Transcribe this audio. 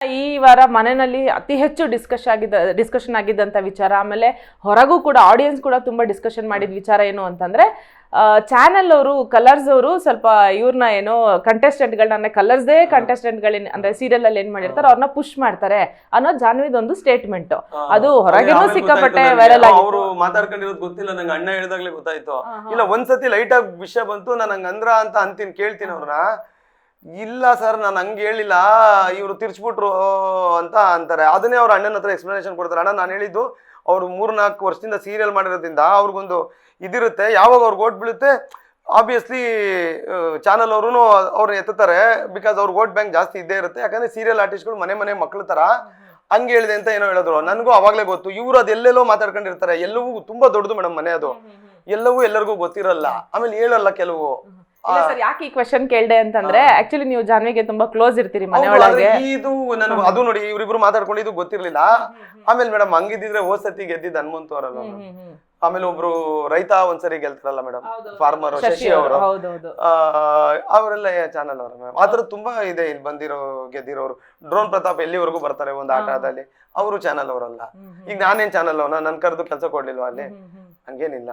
ಈ ವಾರ ಮನೆಯಲ್ಲಿ ಅತಿ ಹೆಚ್ಚು ಡಿಸ್ಕಷನ್ ಆಗಿದ್ದಂಥ ವಿಚಾರ, ಆಮೇಲೆ ಹೊರಗೂ ಕೂಡ ಆಡಿಯನ್ಸ್ ಕೂಡ ತುಂಬಾ ಡಿಸ್ಕಷನ್ ಮಾಡಿದ ವಿಚಾರ ಏನು ಅಂತಂದ್ರೆ, ಚಾನೆಲ್ ಅವರು ಕಲರ್ಸ್ ಅವರು ಸ್ವಲ್ಪ ಇವ್ರನ್ನ ಏನೋ ಕಂಟೆಸ್ಟೆಂಟ್ಗಳನ್ನ ಕಲರ್ಸ್ದೇ ಕಂಟೆಸ್ಟೆಂಟ್ಗಳನ್ನ ಅಂದ್ರೆ ಸೀರಿಯಲ್ ಅಲ್ಲಿ ಏನ್ ಮಾಡಿರ್ತಾರೆ ಅವ್ರನ್ನ ಪುಷ್ ಮಾಡ್ತಾರೆ ಅನ್ನೋದು ಜಾನ್ವಿದೊಂದು ಸ್ಟೇಟ್ಮೆಂಟ್. ಅದು ಹೊರಗೇನೂ ಸಿಕ್ಕಾಪಟ್ಟೆ ವೈರಲ್ ಆಗಿ ಅವರು ಮಾತಾಡ್ಕೊಂಡಿರೋದು ಗೊತ್ತಿಲ್ಲ ನಂಗೆ, ಅಣ್ಣ ಹೇಳಿದಾಗ್ಲೇ ಗೊತ್ತಾಯ್ತು. ಇಲ್ಲ ಒಂದ್ಸತಿ ಲೈಟ್ ಆಗಿ ವಿಷಯ ಬಂತು, ನಾನು ಹಂಗ ಅಂದ್ರ ಅಂತ ಅಂತೀನಿ, ಕೇಳ್ತೀನಿ ಅವ್ರನ್ನ. ಇಲ್ಲ ಸರ್ ನಾನು ಹಂಗೆ ಹೇಳಿಲ್ಲ, ಇವರು ತಿರ್ಚ್ಬಿಟ್ರು ಅಂತ ಅಂತಾರೆ. ಅದನ್ನೇ ಅವ್ರ ಅಣ್ಣನ ಹತ್ರ ಎಕ್ಸ್ಪ್ಲನೇಷನ್ ಕೊಡ್ತಾರೆ. ಅಣ್ಣ ನಾನು ಹೇಳಿದ್ದು ಅವ್ರು 3-4 ವರ್ಷದಿಂದ ಸೀರಿಯಲ್ ಮಾಡಿರೋದ್ರಿಂದ ಅವ್ರಿಗೊಂದು ಇದಿರುತ್ತೆ, ಯಾವಾಗ ಅವ್ರಿಗೆ ಓಟ್ ಬೀಳುತ್ತೆ ಆಬ್ವಿಯಸ್ಲಿ ಚಾನಲ್ ಅವರು ಅವ್ರನ್ನ ಎತ್ತುತ್ತಾರೆ, ಬಿಕಾಸ್ ಅವ್ರಿಗೆ ಓಟ್ ಬ್ಯಾಂಕ್ ಜಾಸ್ತಿ ಇದ್ದೇ ಇರುತ್ತೆ. ಯಾಕಂದ್ರೆ ಸೀರಿಯಲ್ ಆರ್ಟಿಸ್ಟ್ಗಳು ಮನೆ ಮಕ್ಳ ತರ ಹಂಗೆ ಹೇಳಿದೆ ಅಂತ ಏನೋ ಹೇಳಿದ್ರು. ನನಗೂ ಅವಾಗಲೇ ಗೊತ್ತು, ಇವ್ರು ಅದೆಲ್ಲೆಲ್ಲೋ ಮಾತಾಡ್ಕೊಂಡಿರ್ತಾರೆ. ಎಲ್ಲವೂ ತುಂಬಾ ದೊಡ್ಡದು ಮೇಡಮ್ ಮನೆ, ಅದು ಎಲ್ಲವೂ ಎಲ್ಲರಿಗೂ ಗೊತ್ತಿರಲ್ಲ, ಆಮೇಲೆ ಹೇಳಲ್ಲ ಕೆಲವು. ಯಾಕೆ ಈ ಕ್ವೆಶನ್ ಕೇಳ್ದೆ ಅಂತಂದ್ರೆ, ಆಕ್ಚುಲಿ ನೀವು ಜಾನ್ವಿಗೆ ತುಂಬಾ ಕ್ಲೋಸ್ ಇರ್ತೀರಿ ಮನೆಯೊಳಗೆ. ಇದು ನನಗೆ ಅದು ನೋಡಿ ಇವ್ರಿಬ್ರು ಮಾತಾಡ್ಕೊಂಡಿದ್ದು ಗೊತ್ತಿರ್ಲಿಲ್ಲ. ಆಮೇಲೆ ಮೇಡಮ್ ಹಂಗಿದ್ರೆ ಹೋದ್ ಸತಿ ಗೆದ್ದಿದ್ದು ಹನುಮಂತು ಅವರಲ್ಲ, ಆಮೇಲೆ ಒಬ್ರು ರೈತ ಒಂದ್ಸರಿ ಗೆಲ್ತಾರಲ್ಲ ಮೇಡಮ್, ಫಾರ್ಮರ್ ಶಶಿ ಅವರು, ಅವರೆಲ್ಲ ಚಾನಲ್ ಅವರು ಮ್ಯಾಮ್. ಆತರ ತುಂಬಾ ಇದೆ ಇಲ್ಲಿ ಗೆದ್ದಿರೋರು. ಡ್ರೋನ್ ಪ್ರತಾಪ್ ಎಲ್ಲಿವರೆಗೂ ಬರ್ತಾರೆ ಒಂದು ಆಟದಲ್ಲಿ, ಅವರು ಚಾನಲ್ ಅವರಲ್ಲ. ಈಗ ನಾನೇನ್ ಚಾನಲ್ ಅವನ, ನನ್ ಕರೆದು ಕೆಲಸ ಕೊಡ್ಲಿಲ್ವಾ ಅಲ್ಲಿ? ಹಂಗೇನಿಲ್ಲ.